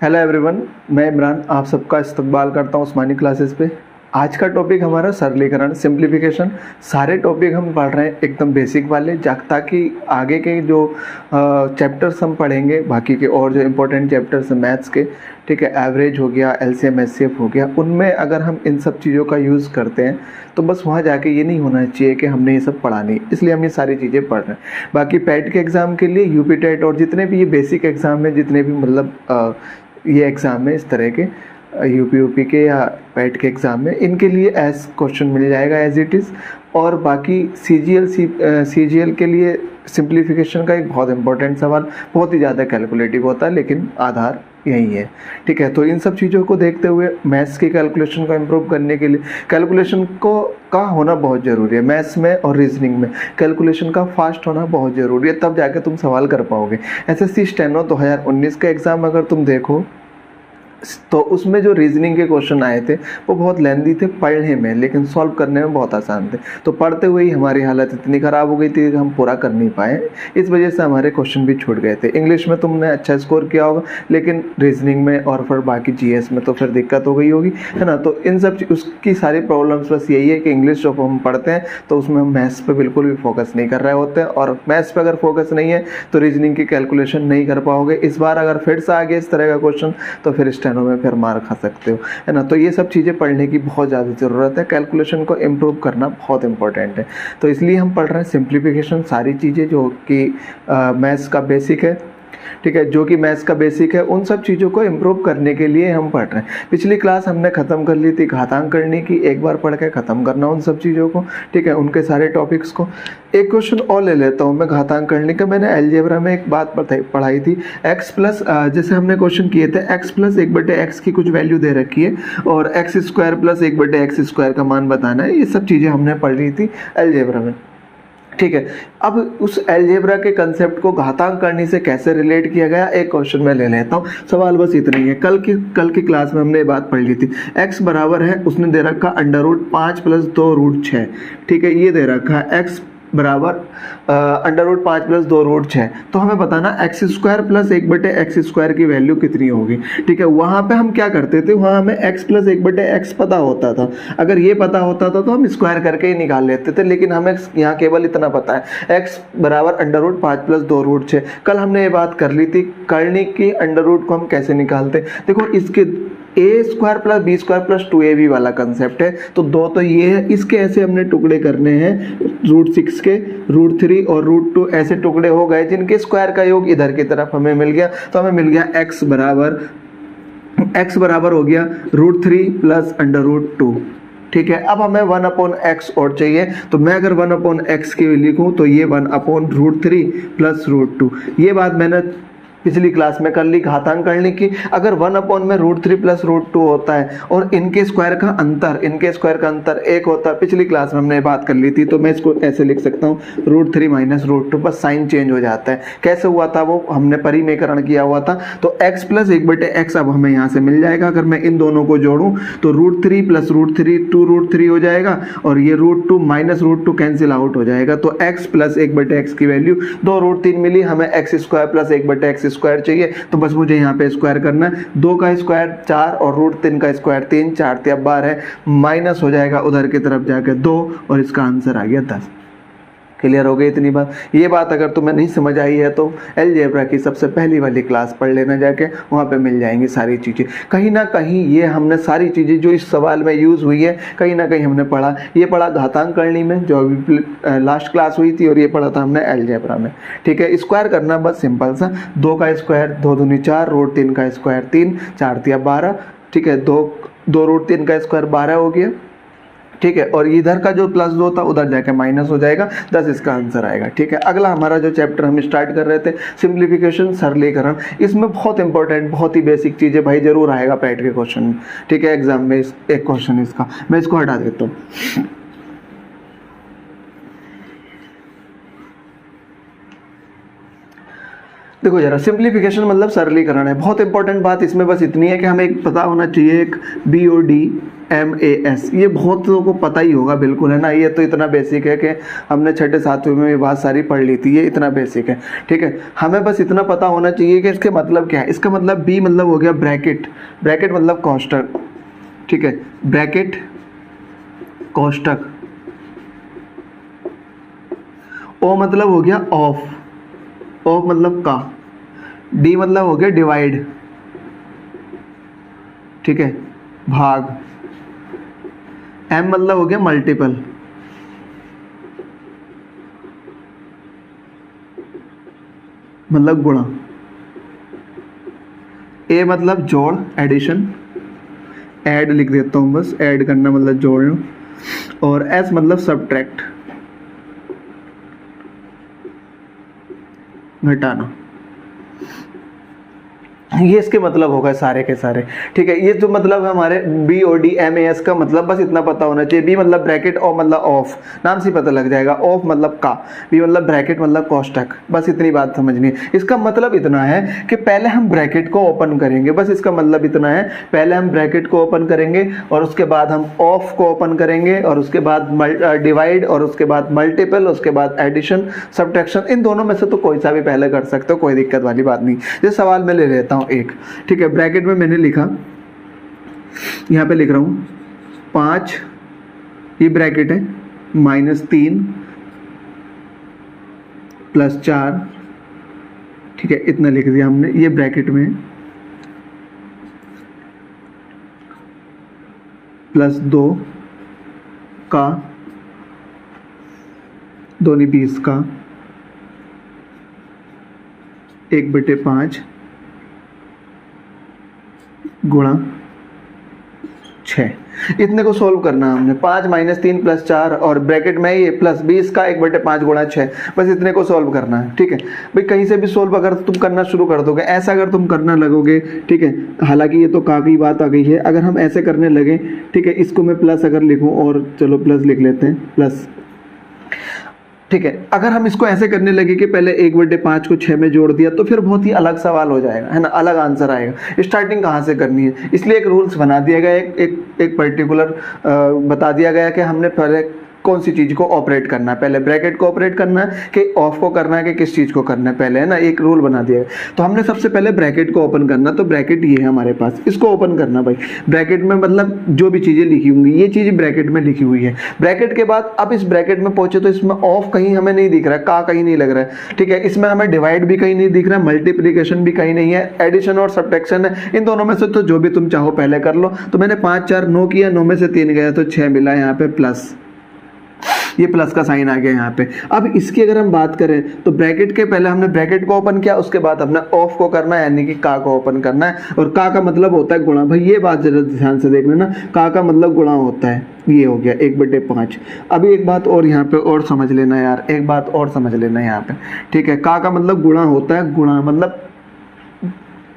Hello everyone, मैं इमरान आप सबका इस्तकबाल करता हूँ उस्मानी क्लासेस पे। आज का टॉपिक हमारा सरलीकरण सिंप्लीफिकेशन। सारे टॉपिक हम पढ़ रहे हैं एकदम बेसिक वाले ताकि आगे के जो चैप्टर्स हम पढ़ेंगे, बाकी के और जो इम्पोर्टेंट चैप्टर्स हैं मैथ्स के, ठीक है, एवरेज हो गया, एलसीएम एचसीएफ हो गया, उनमें अगर हम इन सब चीज़ों का यूज़ करते हैं तो बस वहाँ जाके ये नहीं होना चाहिए कि हमने ये सब पढ़ा नहीं, इसलिए हम ये सारी चीज़ें पढ़ रहे हैं। बाकी पैट के एग्ज़ाम के लिए, यूपी टेट और जितने भी ये बेसिक एग्ज़ाम है, जितने भी मतलब ये एग्ज़ाम में इस तरह के यूपी के या पैट के एग्ज़ाम में, इनके लिए एज क्वेश्चन मिल जाएगा एज इट इज़। और बाकी सीजीएल के लिए सिंप्लीफिकेशन का एक बहुत इंपॉर्टेंट सवाल, बहुत ही ज़्यादा कैलकुलेटिव होता है लेकिन आधार यही है, ठीक है। तो इन सब चीज़ों को देखते हुए मैथ्स की कैलकुलेशन को इम्प्रूव करने के लिए कैलकुलेशन का होना बहुत ज़रूरी है। मैथ्स में और रीजनिंग में कैलकुलेशन का फास्ट होना बहुत ज़रूरी है, तब जाके तुम सवाल कर पाओगे। एसएससी स्टेनो 2019 का एग्ज़ाम अगर तुम देखो तो उसमें जो रीजनिंग के क्वेश्चन आए थे वो बहुत लेंदी थे पढ़ने में, लेकिन सॉल्व करने में बहुत आसान थे। तो पढ़ते हुए ही हमारी हालत इतनी ख़राब हो गई थी कि हम पूरा कर नहीं पाए, इस वजह से हमारे क्वेश्चन भी छूट गए थे। इंग्लिश में तुमने अच्छा स्कोर किया होगा, लेकिन रीजनिंग में और फिर बाकी जीएस में तो फिर दिक्कत हो गई होगी, है ना। तो इन सब उसकी सारी प्रॉब्लम्स बस यही है कि इंग्लिश जब हम पढ़ते हैं तो उसमें हम मैथ्स पर बिल्कुल भी फोकस नहीं कर रहे होते हैं, और मैथ्स पर अगर फोकस नहीं है तो रीजनिंग की कैलकुलेशन नहीं कर पाओगे। इस बार अगर फिर से आ गया इस तरह का क्वेश्चन तो फिर स्टेनो में फिर मार खा सकते हो, है ना। तो ये सब चीज़ें पढ़ने की बहुत ज़्यादा ज़रूरत है, कैलकुलेशन को इम्प्रूव करना बहुत इंपॉर्टेंट है। तो इसलिए हम पढ़ रहे हैं सिंप्लीफिकेशन, सारी चीज़ें जो कि मैथ्स का बेसिक है, ठीक है, जो कि मैथ्स का बेसिक है, उन सब चीज़ों को इम्प्रूव करने के लिए हम पढ़ रहे हैं। पिछली क्लास हमने ख़त्म कर ली थी घातांक करने की, एक बार पढ़ के ख़त्म करना उन सब चीज़ों को, ठीक है, उनके सारे टॉपिक्स को। एक क्वेश्चन और ले लेता हूँ मैं घातांक करने का। मैंने अलजेब्रा में एक बात पढ़ाई थी, एक्स प्लस, जैसे हमने क्वेश्चन किए थे एक्स प्लस 1/x की कुछ वैल्यू दे रखी है और एक्स स्क्वायर प्लस 1/x² का मान बताना है। ये सब चीज़ें हमने पढ़ ली थी अलजेब्रा में, ठीक है। अब उस अलजेब्रा के कंसेप्ट को घातांक करने से कैसे रिलेट किया गया, एक क्वेश्चन मैं ले लेता हूँ। सवाल बस इतना ही है, कल की क्लास में हमने ये बात पढ़ ली थी। x बराबर है, उसने दे रखा √5 + 2√6, ठीक है, ये दे रखा है x बराबर √5 + 2√6। तो हमें बताना x² + 1/x² की वैल्यू कितनी होगी, ठीक है। वहाँ पे हम क्या करते थे, वहाँ हमें x + 1/x पता होता था। अगर ये पता होता था तो हम स्क्वायर करके ही निकाल लेते थे, लेकिन हमें यहाँ केवल इतना पता है, x बराबर √5 + 2√6। कल हमने ये बात कर ली थी करने की, अंडर को हम कैसे निकालते। देखो, इसके a² + b² + 2ab वाला कंसेप्ट है, तो दो तो ये है, इसके ऐसे हमने टुकड़े करने हैं, √6 के, √3 और √2 ऐसे टुकड़े हो गए जिनके स्क्वायर का योग इधर की तरफ हमें मिल गया। तो हमें मिल गया x बराबर हो गया √3 + √2, ठीक है। अब हमें 1/x और चाहिए, तो मैं अगर 1/x की लिखूं तो ये 1/√3 + √2। ये बात मैंने पिछली क्लास में कर ली घातांक करने की। अगर 1/√3 + √2 होता है और इनके स्क्वायर का अंतर 1 होता है, पिछली क्लास में हमने बात कर ली थी, तो मैं इसको ऐसे लिख सकता हूँ √3 - √2, बस साइन चेंज हो जाता है। कैसे हुआ था वो हमने परिमेयकरण किया हुआ था। तो x + 1/x अब हमें यहाँ से मिल जाएगा। अगर मैं इन दोनों को जोड़ूं तो √3 + √3 2√3 हो जाएगा, और ये √2 - √2 कैंसिल आउट हो जाएगा। तो x + 1/x की वैल्यू 2√3 मिली। हमें x² + 1/x² चाहिए, तो बस मुझे यहाँ पे स्क्वायर करना है। 2 का स्क्वायर 4 और √3 का स्क्वायर 3, 4 × 12 है, माइनस हो जाएगा उधर की तरफ जाके 2, और इसका आंसर आ गया 10। क्लियर हो गई इतनी बात। ये बात अगर तुम्हें नहीं समझ आई है तो अलजेब्रा की सबसे पहली वाली क्लास पढ़ लेना जाके, वहाँ पे मिल जाएंगी सारी चीज़ें। कहीं ना कहीं ये हमने सारी चीज़ें जो इस सवाल में यूज़ हुई है, कहीं ना कहीं हमने पढ़ा। ये पढ़ा घातांक करनी में जो अभी लास्ट क्लास हुई थी, और ये पढ़ा था हमने अलजेब्रा में, ठीक है। स्क्वायर करना बस सिंपल सा, 2 का स्क्वायर 2 दूनी 4, √3 का स्क्वायर 3, 4 × 12, ठीक है, 2 √3 का स्क्वायर 12 हो गया, ठीक है। और इधर का जो +2 था उधर जाके माइनस हो जाएगा, 10 इसका आंसर आएगा, ठीक है। अगला हमारा जो चैप्टर हम स्टार्ट कर रहे थे सिंप्लीफिकेशन सरलीकरण, इसमें बहुत इंपॉर्टेंट बहुत ही बेसिक चीज़ है भाई, जरूर आएगा पैट के क्वेश्चन में, ठीक है, एग्जाम में एक क्वेश्चन इसका। मैं इसको हटा देता हूँ। देखो जरा, सिंप्लीफिकेशन मतलब सरलीकरण है। बहुत इंपॉर्टेंट बात इसमें बस इतनी है कि हमें एक पता होना चाहिए, एक BODMAS, ये बहुत लोगों को पता ही होगा बिल्कुल, है ना। ये तो इतना बेसिक है कि हमने छठे सातवें में ये बात सारी पढ़ ली थी, ये इतना बेसिक है, ठीक है। हमें बस इतना पता होना चाहिए कि इसके मतलब क्या है। इसका मतलब B मतलब हो गया ब्रैकेट, ब्रैकेट मतलब कोष्ठक, ठीक है, ब्रैकेट कोष्ठक। O मतलब हो गया ऑफ, ऑफ मतलब का। D मतलब हो गया डिवाइड, ठीक है, भाग। M मतलब हो गया मल्टीपल, मतलब गुणा। A मतलब जोड़, एडिशन, ऐड लिख देता हूं बस, ऐड करना मतलब जोड़ना। और S मतलब सब्ट्रैक्ट, घटाना। ये इसके मतलब होगा सारे के सारे, ठीक है। ये जो मतलब है हमारे BODMAS का मतलब बस इतना पता होना चाहिए। B मतलब ब्रैकेट, O मतलब ऑफ, नाम से पता लग जाएगा। ऑफ मतलब का, B मतलब ब्रैकेट मतलब कोष्ठक, बस इतनी बात समझनी है। इसका मतलब इतना है कि पहले हम ब्रैकेट को ओपन करेंगे, बस इसका मतलब इतना है। पहले हम ब्रैकेट को ओपन करेंगे और उसके बाद हम ऑफ को ओपन करेंगे और उसके बाद डिवाइड और उसके बाद मल्टीपल, उसके बाद एडिशन, सब्ट्रैक्शन। इन दोनों में से तो कोई सा भी पहले कर सकते हो, कोई दिक्कत वाली बात नहीं। जैसे सवाल में ले लेता हूँ एक, ठीक है। ब्रैकेट में मैंने लिखा, यहां पे लिख रहा हूं 5, ये ब्रैकेट है, -3 +4, ठीक है, इतना लिख दिया हमने। ये ब्रैकेट में +2 का, 2 नहीं 20 का, 1/5 गुणा 6। इतने को सोल्व करना है हमने। 5 - 3 +4 और ब्रैकेट में ये +20 का 1/5 गुणा 6, बस इतने को सोल्व करना है, ठीक है भाई। कहीं से भी सोल्व अगर तुम करना शुरू कर दोगे, ऐसा अगर तुम करना लगोगे, ठीक है, हालांकि ये तो का की बात आ गई है, अगर हम ऐसे करने लगे, ठीक है, इसको मैं प्लस अगर लिखूं, और चलो प्लस लिख लेते हैं, प्लस, ठीक है। अगर हम इसको ऐसे करने लगे कि पहले 1/5 को 6 में जोड़ दिया, तो फिर बहुत ही अलग सवाल हो जाएगा, है ना, अलग आंसर आएगा। स्टार्टिंग कहाँ से करनी है, इसलिए एक रूल्स बना दिया गया, एक पर्टिकुलर बता दिया गया कि हमने पहले कौन सी चीज़ को ऑपरेट करना है, पहले ब्रैकेट को ऑपरेट करना है कि ऑफ को करना है कि किस चीज़ को करना है पहले, है ना, एक रूल बना दिया है। तो हमने सबसे पहले ब्रैकेट को ओपन करना, तो ब्रैकेट ये है हमारे पास, इसको ओपन करना भाई। ब्रैकेट में मतलब जो भी चीज़ें लिखी होंगी, ये चीज़ ब्रैकेट में लिखी हुई है। ब्रैकेट के बाद अब इस ब्रैकेट में पहुंचे तो इसमें ऑफ कहीं हमें नहीं दिख रहा है, का कहीं नहीं लग रहा है, ठीक है। इसमें हमें डिवाइड भी कहीं नहीं दिख रहा है, मल्टीप्लीकेशन भी कहीं नहीं है, एडिशन और सब्ट्रैक्शन है। इन दोनों में से तो जो भी तुम चाहो पहले कर लो। तो मैंने 5 4 9 किया, 9 में से 3 गया तो 6 मिला, यहाँ पे प्लस, ये प्लस का साइन आ गया यहाँ पे। अब इसकी अगर हम बात करें तो ब्रैकेट के पहले हमने ब्रैकेट को ओपन किया, उसके बाद हमने ऑफ को करना है, यानी कि का को ओपन करना है। और का का मतलब होता है गुणा, भाई ये बात जरा ध्यान से देख लेना, का का मतलब गुणा होता है। ये हो गया 1/5। अभी एक बात और यहाँ पे और समझ लेना यार, एक बात और समझ लेना यहाँ पे, ठीक है। का मतलब गुणा होता है, गुणा मतलब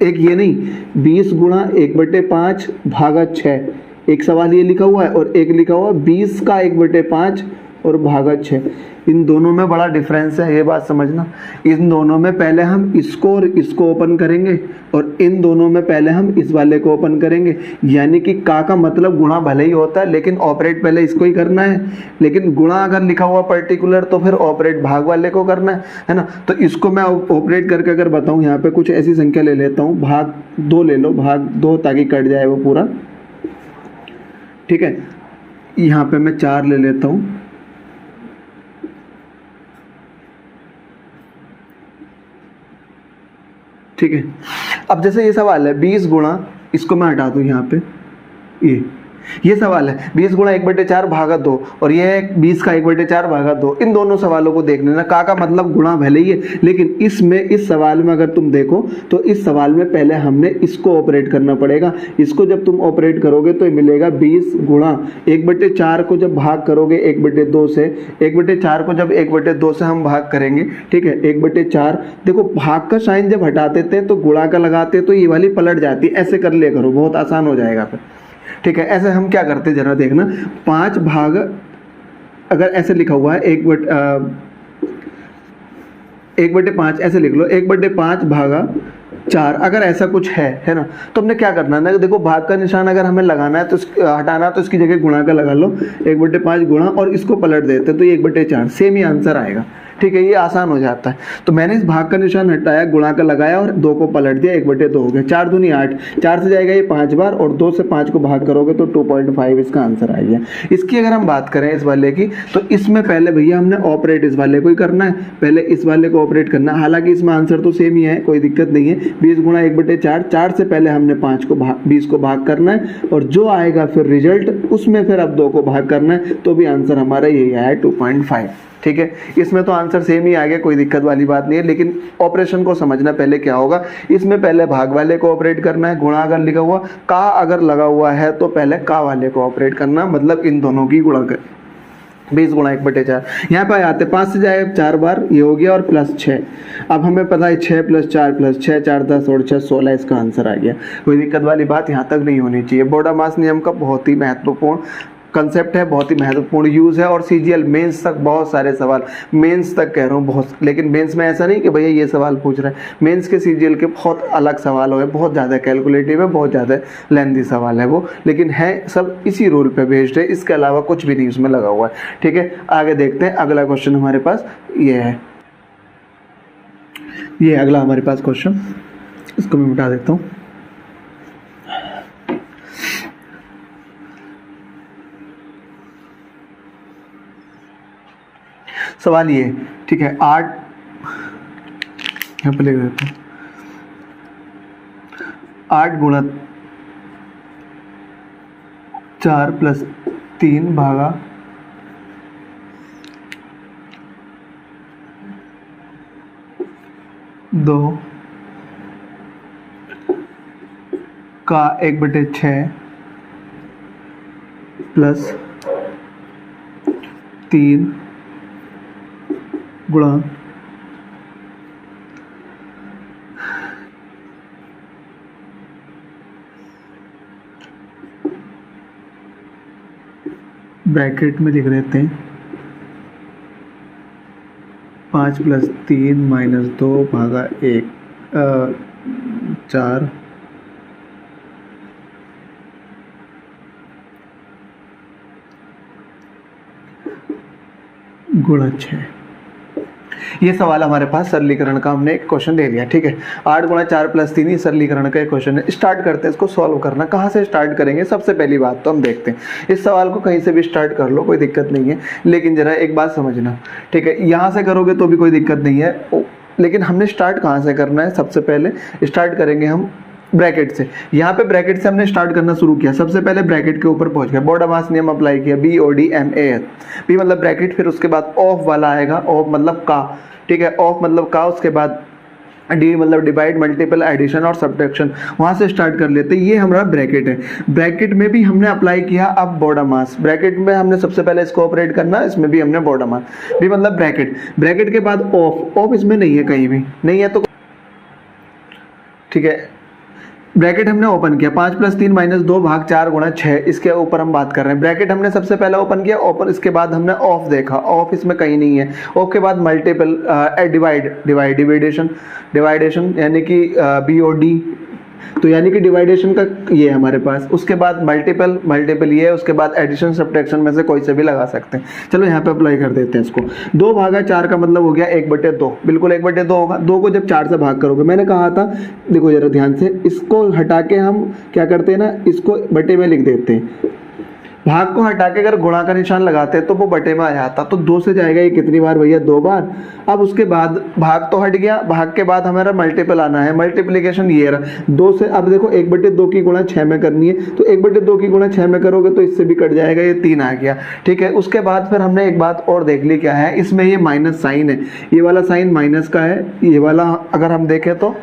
एक ये नहीं, 20 गुणा 1/5 भागा 6। एक सवाल ये लिखा हुआ है और एक लिखा हुआ 20 का 1/5 और भागा 6। इन दोनों में बड़ा डिफरेंस है, ये बात समझना। इन दोनों में पहले हम इसको और इसको ओपन करेंगे और इन दोनों में पहले हम इस वाले को ओपन करेंगे। यानी कि का मतलब गुणा भले ही होता है, लेकिन ऑपरेट पहले इसको ही करना है। लेकिन गुणा अगर लिखा हुआ पर्टिकुलर तो फिर ऑपरेट भाग वाले को करना है ना। तो इसको मैं ऑपरेट करके अगर बताऊँ, यहाँ पे कुछ ऐसी संख्या ले लेता हूँ, भाग 2 ले लो, भाग 2, ताकि कट जाए वो पूरा, ठीक है। यहाँ पे मैं 4 ले लेता हूँ, ठीक है। अब जैसे ये सवाल है 20 गुणा, इसको मैं हटा दूं यहाँ पे, ये सवाल है 20 गुणा 1/4 भागा 2 और ये है 20 का 1/4 भागा 2। इन दोनों सवालों को देख लेना, का मतलब गुणा भले ही है, लेकिन इसमें इस सवाल में अगर तुम देखो तो इस सवाल में पहले हमने इसको ऑपरेट करना पड़ेगा। इसको जब तुम ऑपरेट करोगे तो मिलेगा 20 गुणा 1/4 को जब भाग करोगे 1/2 से, 1/4 को जब 1/2 से हम भाग करेंगे, ठीक है, 1/4। देखो भाग का साइन जब हटा देते हैं तो गुणा का लगाते हैं तो ये वाली पलट जाती है। ऐसे कर लिया करो, बहुत आसान हो जाएगा फिर, ठीक है। ऐसे हम क्या करते जरा देखना, 5 भाग, अगर ऐसे लिखा हुआ है 1/5 ऐसे लिख लो, 1/5 भागा 4, अगर ऐसा कुछ है ना, तो हमने क्या करना है ना, देखो भाग का निशान अगर हमें लगाना है तो हटाना है तो इसकी जगह गुणा का लगा लो, 1/5 गुणा और इसको पलट देते हैं तो ये 1/4, सेम ही आंसर आएगा। ठीक है, ये आसान हो जाता है। तो मैंने इस भाग का निशान हटाया, गुणा का लगाया और 2 को पलट दिया, 1/2 हो गया। 4 दूनी 8, 4 से जाएगा ये 5 बार और 2 से 5 को भाग करोगे तो 2.5 इसका आंसर आ गया। इसकी अगर हम बात करें इस वाले की, तो इसमें पहले भैया हमने ऑपरेट इस वाले को ही करना है, पहले इस वाले को ऑपरेट करना है। हालांकि इसमें आंसर तो सेम ही है, कोई दिक्कत नहीं है। 20 गुणा 1/4, 4 से पहले हमने 20 को भाग करना है और जो आएगा फिर रिजल्ट उसमें फिर अब 2 को भाग करना है, तो भी आंसर हमारा यही आया 2.5। ठीक है, इसमें तो आंसर सेम ही आ गया, कोई दिक्कत वाली बात नहीं है। लेकिन ऑपरेशन को समझना पहले क्या होगा, इसमें पहले भाग वाले को ऑपरेट करना है, गुणा अगर लिखा हुआ, का अगर लगा हुआ है तो पहले का वाले को ऑपरेट करना, मतलब इन दोनों की गुणा कर 20 गुणा 1/4। यहाँ पे आते 5 से जाए 4 बार, ये हो गया और प्लस 6। अब हमें पता है 6 + 4 + 6, 4 × 10 और 6 16, इसका आंसर आ गया। कोई दिक्कत वाली बात यहाँ तक नहीं होनी चाहिए। बोडामास नियम का बहुत ही महत्वपूर्ण कंसेप्ट है, बहुत ही महत्वपूर्ण यूज़ है और सीजीएल मेंस तक बहुत सारे सवाल, मेंस तक कह रहा हूँ बहुत, लेकिन मेंस में ऐसा नहीं कि भैया ये सवाल पूछ रहे हैं, मेंस के सीजीएल के बहुत अलग सवाल हो गए, बहुत ज़्यादा कैलकुलेटिव है, बहुत ज़्यादा लेंथी सवाल है वो, लेकिन है सब इसी रूल पे बेस्ड है, इसके अलावा कुछ भी नहीं उसमें लगा हुआ है। ठीक है, आगे देखते हैं। अगला क्वेश्चन हमारे पास ये है, ये अगला हमारे पास क्वेश्चन, इसको मैं मिटा देता हूँ। सवाल ये, ठीक है, 8 यहाँ पे लिख देते हैं, 8 गुणा 4 + 3 भागा 2 का 1/6 + 3 गुणा ब्रैकेट में लिख देते हैं 5 + 3 - 2 भागा 1 4 गुणा 6। ये सवाल हमारे पास सरलीकरण का हमने एक क्वेश्चन ले लिया। ठीक है, 8 गुणा 4 + 3 ही सरलीकरण का एक क्वेश्चन है। स्टार्ट करते हैं इसको सॉल्व करना। कहाँ से स्टार्ट करेंगे, सबसे पहली बात तो हम देखते हैं, इस सवाल को कहीं से भी स्टार्ट कर लो, कोई दिक्कत नहीं है, लेकिन जरा एक बात समझना। ठीक है, यहाँ से करोगे तो भी कोई दिक्कत नहीं है, लेकिन हमने स्टार्ट कहाँ से करना है, सबसे पहले स्टार्ट करेंगे हम ब्रैकेट से। यहाँ पे ब्रैकेट से हमने स्टार्ट करना शुरू किया, सबसे पहले ब्रैकेट के ऊपर पहुंच गया, बोडामास नियम अप्लाई किया, BODMAS, बी मतलब ब्रैकेट, फिर उसके बाद ऑफ वाला आएगा, ऑफ मतलब का। ठीक है, ऑफ मतलब का, उसके बाद डी मतलब डिवाइड, मल्टीपल, एडिशन और सब्ट्रैक्शन, वहाँ से स्टार्ट कर लेते हैं। ये हमारा ब्रैकेट है, ब्रैकेट में भी हमने अप्लाई किया अब बोडामास, ब्रैकेट में हमने सबसे पहले इसको ऑपरेट करना, इसमें भी हमने बोडामास, भी मतलब ब्रैकेट, ब्रैकेट के बाद ऑफ, ऑफ इसमें नहीं है, कहीं भी नहीं है तो ठीक है, ब्रैकेट हमने ओपन किया, 5 + 3 - 2 भाग 4 गुणा 6, इसके ऊपर हम बात कर रहे हैं। ब्रैकेट हमने सबसे पहले ओपन किया, ओपन, इसके बाद हमने ऑफ देखा, ऑफ इसमें कहीं नहीं है, ऑफ के बाद मल्टीपल, डिवाइडेशन यानी कि BOD, तो यानी कि डिवाइडेशन का ये है हमारे पास, उसके बाद मल्टीपल ये है, उसके बाद एडिशन सब्ट्रैक्शन में से कोई से भी लगा सकते हैं। चलो यहाँ पे अप्लाई कर देते हैं इसको। 2 भागा 4 का मतलब हो गया 1/2, बिल्कुल 1/2 होगा। 2 को जब 4 से भाग करोगे, मैंने कहा था, देखो जरा ध्यान से, इसको हटा के हम क्या करते हैं ना, इसको बटे में लिख देते हैं, भाग को हटा के अगर गुणा का निशान लगाते हैं तो वो बटे में आ जाता, तो 2 से जाएगा ये कितनी बार भैया, 2 बार। अब उसके बाद भाग तो हट गया, भाग के बाद हमारा मल्टीपल आना है, मल्टीप्लिकेशन ये रहा 2 से। अब देखो 1/2 की गुणा 6 में करनी है, तो 1/2 की गुणा 6 में करोगे तो इससे भी कट जाएगा, ये 3 आ गया। ठीक है, उसके बाद फिर हमने एक बात और देख ली, क्या है, इसमें ये माइनस साइन है, ये वाला साइन माइनस का है, ये वाला अगर हम देखें तो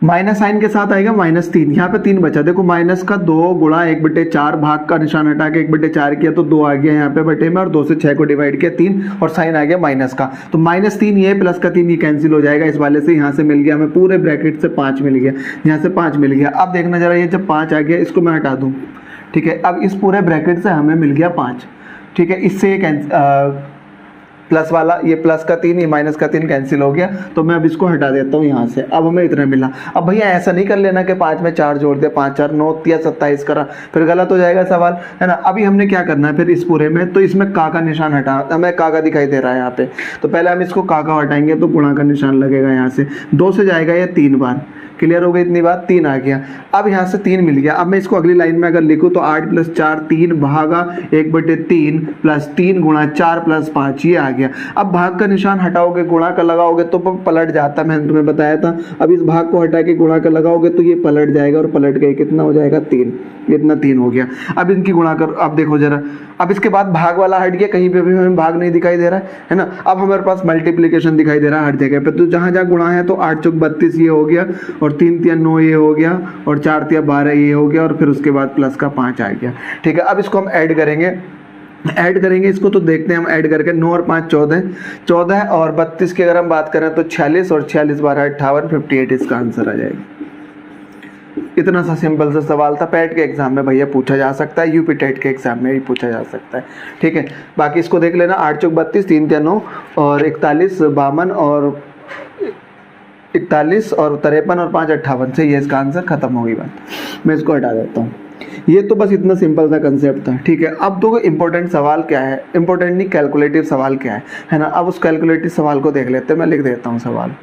माइनस साइन के साथ आएगा -3, यहाँ पे 3 बचा, देखो माइनस का 2 गुणा 1/4, भाग का निशान हटा के 1/4 किया तो 2 आ गया यहाँ पे बटे में, और 2 से 6 को डिवाइड किया 3, और साइन आ गया माइनस का, तो -3 ये प्लस का 3 ये कैंसिल हो जाएगा, इस वाले से यहाँ से मिल गया हमें, पूरे ब्रैकेट से 5 मिल गया, यहाँ से 5 मिल गया। अब देखना जरा, ये जब 5 आ गया, इसको मैं हटा दूँ। ठीक है, अब इस पूरे ब्रैकेट से हमें मिल गया 5। ठीक है, इससे ये प्लस वाला, ये प्लस का 3, ये माइनस का 3 कैंसिल हो गया, तो मैं अब इसको हटा देता हूँ यहाँ से। अब हमें इतना मिला। अब भैया ऐसा नहीं कर लेना कि 5 में 4 जोड़ दे, 5 4 9 या 27 करा, फिर गलत हो जाएगा सवाल, है ना। अभी हमने क्या करना है फिर इस पूरे में, तो इसमें का निशान हटा, हमें का दिखाई दे रहा है यहाँ पे, तो पहले हम इसको का हटाएंगे तो गुणा का निशान लगेगा यहाँ से, 2 से जाएगा ये 3 बार, क्लियर हो गई इतनी बात, 3 आ गया। अब यहाँ से 3 मिल गया। अब मैं इसको अगली लाइन में अगर लिखूँ तो 8 + 4 3 भागा 1/3 प्लस 3 गुणा 4 + 5, ये आ गया। अब भाग का निशान हटाओगे, गुणा का लगाओगे तो पलट जाता, मैंने तुम्हें बताया था। अब इस भाग को हटा के गुणा का लगाओगे तो ये पलट जाएगा, और पलट गए कितना हो जाएगा 3, इतना 3 हो गया। अब इनकी गुणा कर, अब देखो जरा, अब इसके बाद भाग वाला हट गया, कहीं पे भी हमें भाग नहीं दिखाई दे रहा है ना। अब हमारे पास मल्टीप्लिकेशन दिखाई दे रहा है हर जगह पे, तो जहाँ जहाँ गुणा है तो 8 चौक 32 ये हो गया, और 3 तिया 9 ये हो गया, और 4 तिया 12 ये हो गया, और फिर उसके बाद प्लस का 5 आ गया। ठीक है, अब इसको हम ऐड करेंगे इसको, तो देखते हैं हम ऐड करके। 9 और 5 14 और 32 की अगर हम बात करें तो 46, और 46 12 58, 58 इसका आंसर आ जाएगा। इतना सा सिंपल सा सवाल था, पैट के एग्जाम में भैया पूछा जा सकता है, यूपी टेट के एग्जाम में भी पूछा जा सकता है। ठीक है, बाकी इसको देख लेना। 8 चौक 32, 3 तिया 9, और 41 52, और 41 और 53, और 5 58 से ये इसका आंसर खत्म हो गई बात। मैं इसको हटा देता हूँ। ये तो बस इतना सिंपल सा कंसेप्ट था। ठीक है, अब दो इंपॉर्टेंट सवाल क्या है, इंपॉर्टेंट नहीं कैलकुलेटिव सवाल क्या है ना। अब उस कैलकुलेटिव सवाल को देख लेते हैं, मैं लिख देता हूँ सवाल।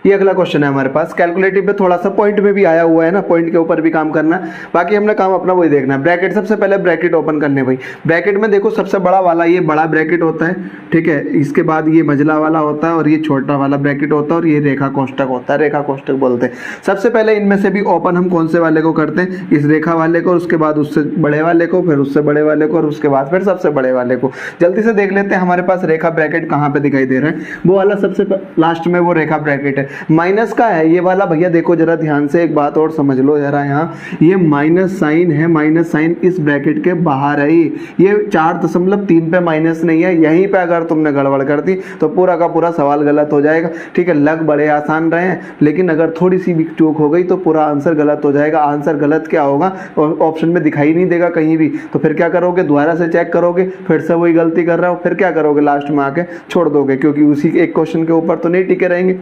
ये अगला क्वेश्चन है हमारे पास। कैलकुलेटिव पे थोड़ा सा पॉइंट में भी आया हुआ है ना, पॉइंट के ऊपर भी काम करना है, बाकी हमने काम अपना वही देखना है। ब्रैकेट, सबसे पहले ब्रैकेट ओपन करने भाई। ब्रैकेट में देखो सबसे बड़ा वाला ये बड़ा ब्रैकेट होता है, ठीक है, इसके बाद ये मझला वाला होता है, और ये छोटा वाला ब्रैकेट होता है, और ये रेखा कोष्टक होता है, रेखा कोष्टक बोलते हैं। सबसे पहले इनमें से भी ओपन हम कौन से वाले को करते हैं, इस रेखा वाले को, उसके बाद उससे बड़े वाले को, फिर उससे बड़े वाले को, और उसके बाद फिर सबसे बड़े वाले को। जल्दी से देख लेते हैं हमारे पास रेखा ब्रैकेट कहाँ पे दिखाई दे रहा है। वो वाला सबसे लास्ट में वो रेखा ब्रैकेट है, माइनस का है ये वाला। भैया देखो जरा ध्यान से, एक बात और समझ लो जरा, यहाँ ये माइनस साइन है, माइनस साइन इस ब्रैकेट के बाहर है। ये 4.3 पे माइनस नहीं है, यहीं पे अगर तुमने गड़बड़ कर दी तो पूरा का पूरा सवाल गलत हो जाएगा। ठीक है, लग बड़े आसान रहे हैं, लेकिन अगर थोड़ी सी भी चूक हो गई तो पूरा आंसर गलत हो जाएगा। आंसर गलत क्या होगा, ऑप्शन में दिखाई नहीं देगा कहीं भी, तो फिर क्या करोगे, दोबारा से चेक करोगे, फिर से वही गलती कर रहे हो, फिर क्या करोगे, लास्ट में आके छोड़ दोगे, क्योंकि उसी एक क्वेश्चन के ऊपर तो नहीं टिके रहेंगे।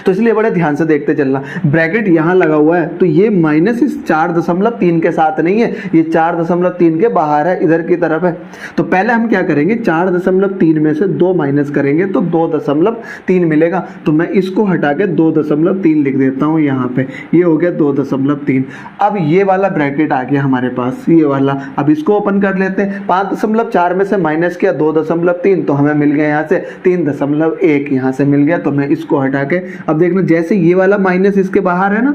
तो इसलिए बड़े ध्यान से देखते चलना। ब्रैकेट यहाँ लगा हुआ है, तो ये माइनस इस 4.3 के साथ नहीं है, ये 4.3 के बाहर है, इधर की तरफ है। तो पहले हम क्या करेंगे, 4.3 में से 2 माइनस करेंगे तो 2.3 मिलेगा। तो मैं इसको हटा के 2.3 लिख देता हूँ यहाँ पे, ये हो गया 2.3। अब ये वाला ब्रैकेट आ गया हमारे पास, ये वाला। अब इसको ओपन कर लेते हैं। 5.4 में से माइनस किया 2.3, तो हमें मिल गया यहाँ से 3.1, यहाँ से मिल गया। तो मैं इसको हटा के, अब देखना जैसे ये वाला माइनस इसके बाहर है ना,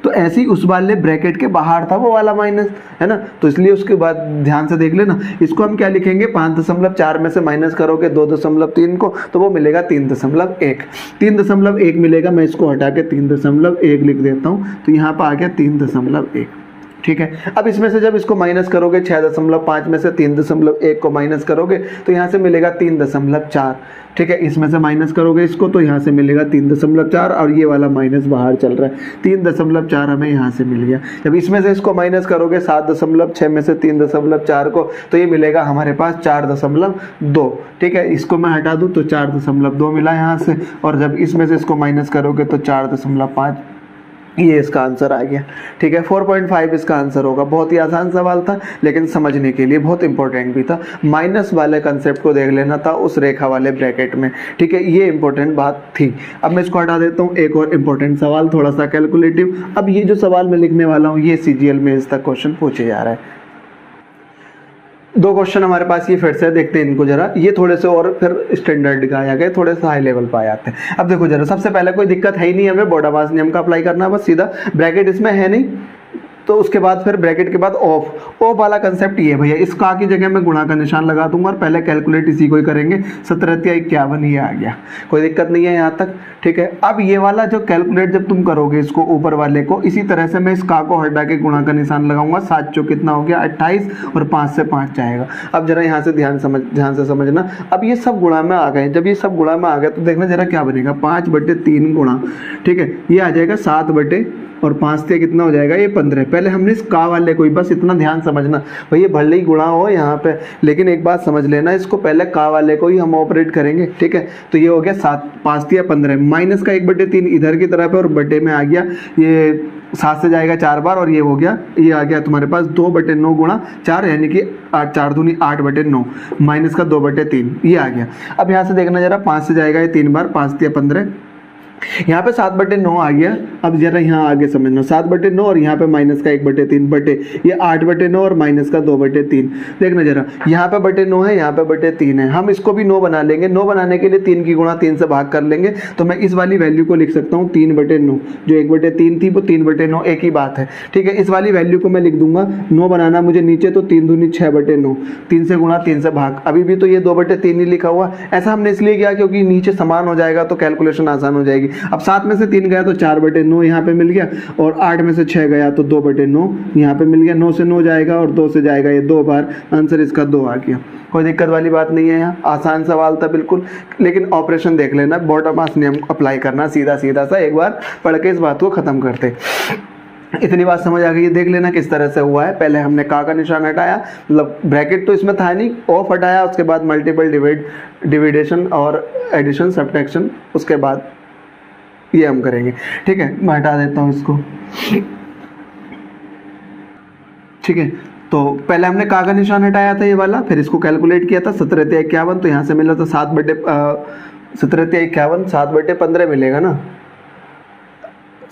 तो ऐसे ही उस वाले ब्रैकेट के बाहर था वो वाला माइनस, है ना। तो इसलिए उसके बाद ध्यान से देख लेना, इसको हम क्या लिखेंगे, 5.4 में से माइनस करोगे 2.3 को, तो वो मिलेगा 3.1। 3.1 मिलेगा, मैं इसको हटा के 3.1 लिख देता हूँ, तो यहाँ पर आ गया 3.1। ठीक है, अब इसमें से जब इसको माइनस करोगे 6.5 में से 3.1 को माइनस करोगे तो यहाँ से मिलेगा 3.4। ठीक है, इसमें से माइनस करोगे इसको तो यहाँ से मिलेगा 3.4, और ये वाला माइनस बाहर चल रहा है, 3.4 हमें यहाँ से मिल गया। जब इसमें से इसको माइनस करोगे 7.6 में से 3.4 को, तो ये मिलेगा हमारे पास 4.2। ठीक है, इसको मैं हटा दूँ तो 4.2 मिला यहाँ से, और जब इसमें से इसको माइनस करोगे तो 4.5, ये इसका आंसर आ गया। ठीक है, 4.5 इसका आंसर होगा। बहुत ही आसान सवाल था, लेकिन समझने के लिए बहुत इंपॉर्टेंट भी था। माइनस वाले कंसेप्ट को देख लेना था उस रेखा वाले ब्रैकेट में। ठीक है, ये इंपॉर्टेंट बात थी। अब मैं इसको हटा देता हूँ। एक और इंपॉर्टेंट सवाल, थोड़ा सा कैलकुलेटिव। अब ये जो सवाल मैं लिखने वाला हूँ, ये CGL में इस तक क्वेश्चन पूछे जा रहा है। 2 क्वेश्चन हमारे पास ये फिर से देखते हैं इनको जरा। ये थोड़े से और फिर स्टैंडर्ड का आ गए, थोड़े से हाई लेवल पर आ जाते हैं। अब देखो जरा, सबसे पहले कोई दिक्कत है ही नहीं, हमें बॉर्डरवास नियम का अप्लाई करना है, बस सीधा। ब्रैकेट इसमें है नहीं, तो उसके बाद फिर ब्रैकेट के बाद ऑफ वाला कंसेप्ट ये है भैया, इस का की जगह मैं गुणा का निशान लगा दूंगा, और पहले कैलकुलेट इसी को ही करेंगे। 17×51 ये आ गया, कोई दिक्कत नहीं है यहाँ तक। ठीक है, अब ये वाला जो कैलकुलेट जब तुम करोगे इसको ऊपर वाले को, इसी तरह से मैं इस का को हटा के गुणा का निशान लगाऊंगा। 7 चौक कितना हो गया 28, और 5 से 5 जाएगा। अब जरा यहाँ से ध्यान से समझना। अब ये सब गुणा में आ गए, जब ये सब गुणा में आ गए तो देखना जरा क्या बनेगा, 5/3 गुणा, ठीक है, ये आ जाएगा 7/3। और 5 से कितना हो जाएगा, ये 15। पहले हमने इस का वाले को ही, बस इतना ध्यान समझना भाई, ये भले ही गुणा हो यहाँ पे, लेकिन एक बात समझ लेना, इसको पहले का वाले को ही हम ऑपरेट करेंगे, ठीक है। तो ये हो गया 7, 5 या 15, माइनस का 1/3 इधर की तरफ है और बटे में आ गया, ये 7 से जाएगा 4 बार, और ये हो गया, ये आ गया तुम्हारे पास 2/9 गुणा 4, यानी कि 8, 4 दूनी 8/9, माइनस का 2/3, ये आ गया। अब यहाँ से देखना जरा, 5 से जाएगा ये 3 बार, 5 या 15, यहाँ पे 7/9 आ गया। अब जरा यहाँ आगे समझना, 7/9 और यहाँ पे माइनस का 1/3 बटे ये 8/9 और माइनस का 2/3। देखना जरा, यहाँ पे बटे 9 है, यहाँ पे बटे 3 है, हम इसको भी 9 बना लेंगे। 9 बनाने के लिए 3 की गुणा 3 से भाग कर लेंगे, तो मैं इस वाली वैल्यू को लिख सकता हूँ 3/9, जो 1/3 थी वो 3/9, एक ही बात है, ठीक है। इस वाली वैल्यू को मैं लिख दूंगा, 9 बनाना मुझे नीचे, तो 3 दूनी 6/9, 3 से गुणा 3 से भाग। अभी भी तो ये 2/3 ही लिखा हुआ, ऐसा हमने इसलिए किया क्योंकि नीचे समान हो जाएगा तो कैलकुलेशन आसान हो जाएगी। अब 7 में से 3 गया तो 4/9 यहाँ पे मिल गया, और 8 में से 6 गया तो 2/9 यहाँ पे मिल गया। 9 से 9 जाएगा और 2 से जाएगा ये 2 बार, आंसर इसका 2 आ गया। कोई दिक्कत वाली बात नहीं है, यहाँ आसान सवाल था बिल्कुल, लेकिन ऑपरेशन देख लेना, बॉटम आस नियम अप्लाई करना, सीधा सीधा सा एक बार पढ़ के इस बात को खत्म करते। इतनी बात समझ आ गई है, देख लेना किस तरह से हुआ है। पहले हमने का निशान हटाया, मतलब ब्रैकेट तो इसमें था नहीं, ऑफ हटाया, उसके बाद मल्टीपल डिविडेशन और एडिशन सब्ट्रैक्शन, उसके बाद ये हम करेंगे, ठीक है। मैं हटा देता हूँ इसको, ठीक है। तो पहले हमने का निशान हटाया था ये वाला, फिर इसको कैलकुलेट किया था, 17×51, तो यहाँ से मिला था 17×51 7/15 मिलेगा ना,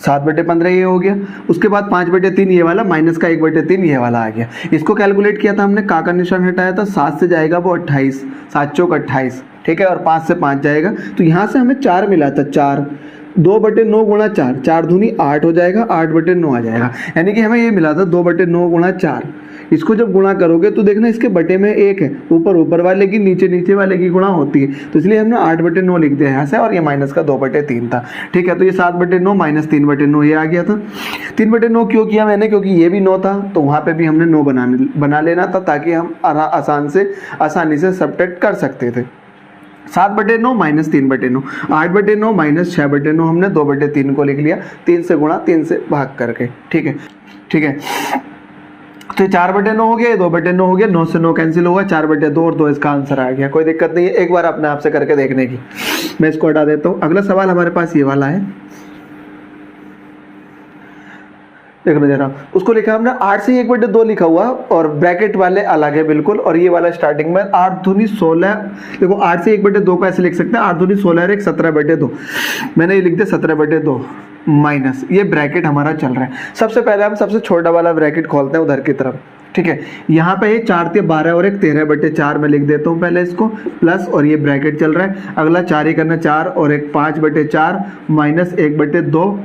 7/15 ये हो गया। उसके बाद 5/3 ये वाला, माइनस का 1/3 ये वाला आ गया। इसको कैलकुलेट किया था हमने, का निशान हटाया था, 7 से जाएगा वो 28, 7 चौक 28, ठीक है, और 5 से 5 जाएगा, तो यहाँ से हमें 4 मिला था, 4, 2/9 गुणा 4, 4 दूनी 8 हो जाएगा, 8/9 आ जाएगा, यानी कि हमें ये मिला था 2/9 गुणा 4। इसको जब गुणा करोगे तो देखना इसके बटे में 1 है, ऊपर वाले की, नीचे वाले की गुणा होती है, तो इसलिए हमने 8/9 लिख दिया यहाँ से, और ये माइनस का 2/3 था, ठीक है। तो ये 7/9 माइनस 3/9 ये आ गया था। 3/9 क्यों किया मैंने, क्योंकि ये भी 9 था, तो वहाँ पे भी हमने 9 बना लेना था, ताकि हम आसानी से सब्ट्रैक्ट कर सकते थे। 7/9 माइनस 3/9, 8/9 माइनस 6/9, हमने 2/3 को लिख लिया, 3 से गुणा 3 से भाग करके, ठीक है, ठीक है। तो 4/9 हो गया, 2/9 हो गया, 9 से 9 कैंसिल होगा, 4/2 और 2 इसका आंसर आ गया। कोई दिक्कत नहीं है, एक बार अपने आप से करके देखने की। मैं इसको हटा देता हूँ। अगला सवाल हमारे पास ये वाला है, देखो जरा, उसको लिखा हमने 8 से 1/2 लिखा हुआ, और ब्रैकेट वाले अलग है बिल्कुल, और ये वाला स्टार्टिंग में 8 दूनी 16। देखो 8 से 1/2 को ऐसे लिख सकते हैं, 8 दूनी 16 और 1 17/2, मैंने ये लिख दिया 17/2 माइनस, ये ब्रैकेट हमारा चल रहा है। सबसे पहले हम सबसे छोटा वाला ब्रैकेट खोलते हैं उधर की तरफ, ठीक है। यहाँ पे ये 4 × 12 और 1 13/4 में लिख देता हूँ पहले इसको, प्लस, और ये ब्रैकेट चल रहा है। अगला 4 ही करना, 4 और 1 5/4 माइनस 1/2,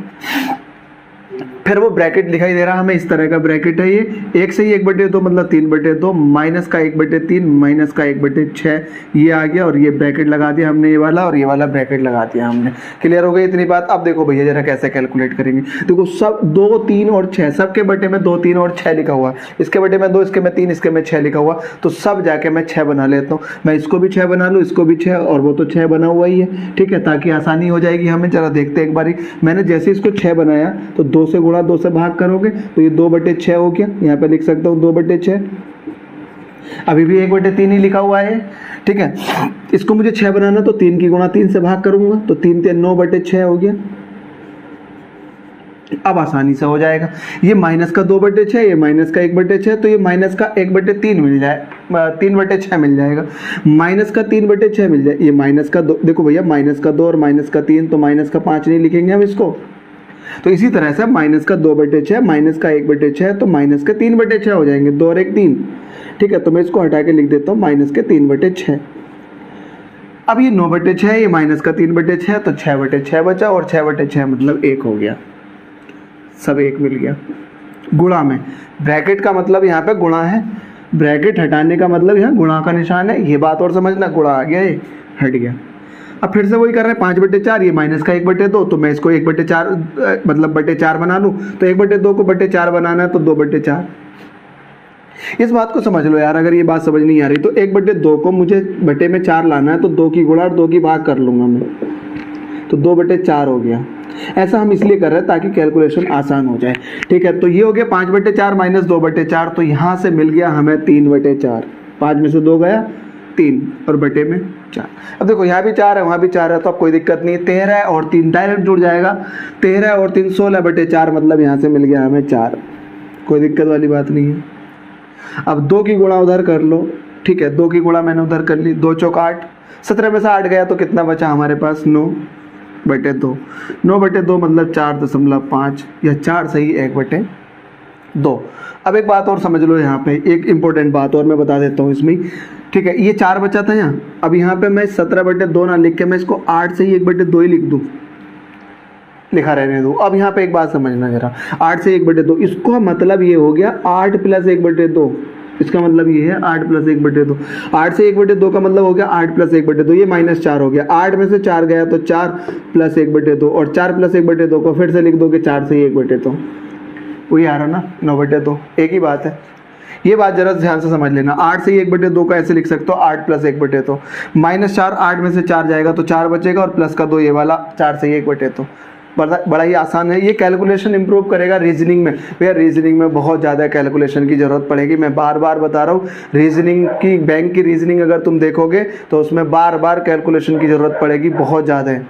फिर वो ब्रैकेट दिखाई दे रहा है हमें, इस तरह का ब्रैकेट है ये, 1 से ही 1/2 मतलब 3/2, माइनस का 1/3 माइनस का 1/6 ये आ गया, और ये ब्रैकेट लगा दिया हमने, ये वाला और ये वाला ब्रैकेट लगा दिया हमने। क्लियर हो गई इतनी बात। अब देखो भैया जरा कैसे कैलकुलेट करेंगे। देखो सब 2, 3 और 6, सबके बटे में 2, 3 और 6 लिखा हुआ, इसके बटे में 2, इसके में 3, इसके में 6 लिखा हुआ, तो सब जाके मैं 6 बना लेता हूँ। मैं इसको भी 6 बना लूँ, इसको भी 6, और वो तो 6 बना हुआ ही है, ठीक है, ताकि आसानी हो जाएगी हमें। जरा देखते एक बारी, मैंने जैसे इसको 6 बनाया तो 2 से गुणा 2 से भाग करोगे तो ये 2/6 हो गया, यहाँ पे लिख सकता हूँ 2/6, अभी भी 1/3 ही लिखा हुआ है, ठीक है। इसको मुझे 6 बनाना, तो 3 की गुणा 3 से भाग करूंगा, तो 3 × 9/6 हो गया। अब आसानी से हो जाएगा, ये माइनस का 2/6, ये माइनस का 1/6, तो ये माइनस का 1/3 मिल जाए, 3/6 मिल जाएगा, माइनस का 3/6 मिल जाए, ये माइनस का 2, देखो भैया माइनस का 2 और माइनस का 3, तो माइनस का 5 नहीं लिखेंगे हम इसको, तो इसी तरह से माइनस का 2/6 माइनस का 1/6, तो माइनस के 3/6 हो जाएंगे, 2 और 1 3, ठीक है। तो मैं इसको हटा के लिख देता हूँ माइनस के 3/6। अब ये 9/6, ये माइनस का 3/6, तो 6/6 बचा, और 6/6 मतलब 1 हो गया, सब 1 मिल गया। गुणा में, ब्रैकेट का मतलब यहाँ पे गुणा है, ब्रैकेट हटाने का मतलब यहाँ गुणा का निशान है, ये बात और समझना, गुणा आ गया, ये हट गया। अब फिर से वही कर रहे हैं, 5/4, ये माइनस का 1/2, तो मैं इसको 1/4 मतलब 4 बना लूँ, तो 1/2 को 4 बनाना है, तो 2/4। इस बात को समझ लो यार, अगर ये बात समझ नहीं आ रही तो 1/2 को मुझे बटे में 4 लाना है, तो 2 की गुणा और 2 की भाग कर लूँगा मैं, तो 2/4 हो गया। ऐसा हम इसलिए कर रहे हैं ताकि कैलकुलेशन आसान हो जाए। ठीक है, तो ये हो गया 5/4 माइनस 2/4, तो यहाँ से मिल गया हमें 3/4। 5 में से 2 गया 3 और बटे में 4। अब देखो यहाँ भी 4 है वहाँ भी 4 है, तो अब कोई दिक्कत नहीं। 13 है और 3 डायरेक्ट जुड़ जाएगा। 13 और 3 16/4, मतलब यहाँ से मिल गया हमें 4। कोई दिक्कत वाली बात नहीं है। अब 2 की गुणा उधर कर लो। ठीक है, 2 की गुणा मैंने उधर कर ली। 2 चौक 8, 17 में से 8 गया तो कितना बचा हमारे पास 9/2। 9/2 मतलब 4.5 या 4 सही 1/2। अब एक बात और समझ लो, यहाँ पे एक इंपॉर्टेंट बात और मैं बता देता हूँ इसमें। ठीक है, ये 4 बचा था यहाँ। अब यहाँ पे मैं 17/2 ना लिख के मैं इसको 8 से ही 1/2 ही लिख दूँ, लिखा रहने दो। अब यहाँ पे एक बात समझना जरा, 8 से 1/2, इसको मतलब ये हो गया 8 + 1/2। इसका मतलब ये है 8 + 1/2। 8 से 1/2 का मतलब हो गया 8 + 1/2, ये -4 हो गया। 8 में से 4 गया तो 4 + 1/2, और 4 + 1/2 को फिर से लिख दोगे 4 से 1/2, वही आ रहा ना 9/2। एक ही बात है, ये बात जरा ध्यान से समझ लेना। 8 से 1/2 को ऐसे लिख सकते हो 8 + 1/2। -4, 8 में से 4 जाएगा तो 4 बचेगा, और प्लस का 2 ये वाला 4 से 1/2। बड़ा ही आसान है। ये कैलकुलेशन इंप्रूव करेगा रीजनिंग में। भैया रीजनिंग में बहुत ज़्यादा कैलकुलेशन की ज़रूरत पड़ेगी, मैं बार बार बता रहा हूँ। रीजनिंग की, बैंक की रीजनिंग अगर तुम देखोगे तो उसमें बार बार कैलकुलेशन की ज़रूरत पड़ेगी, बहुत ज़्यादा है।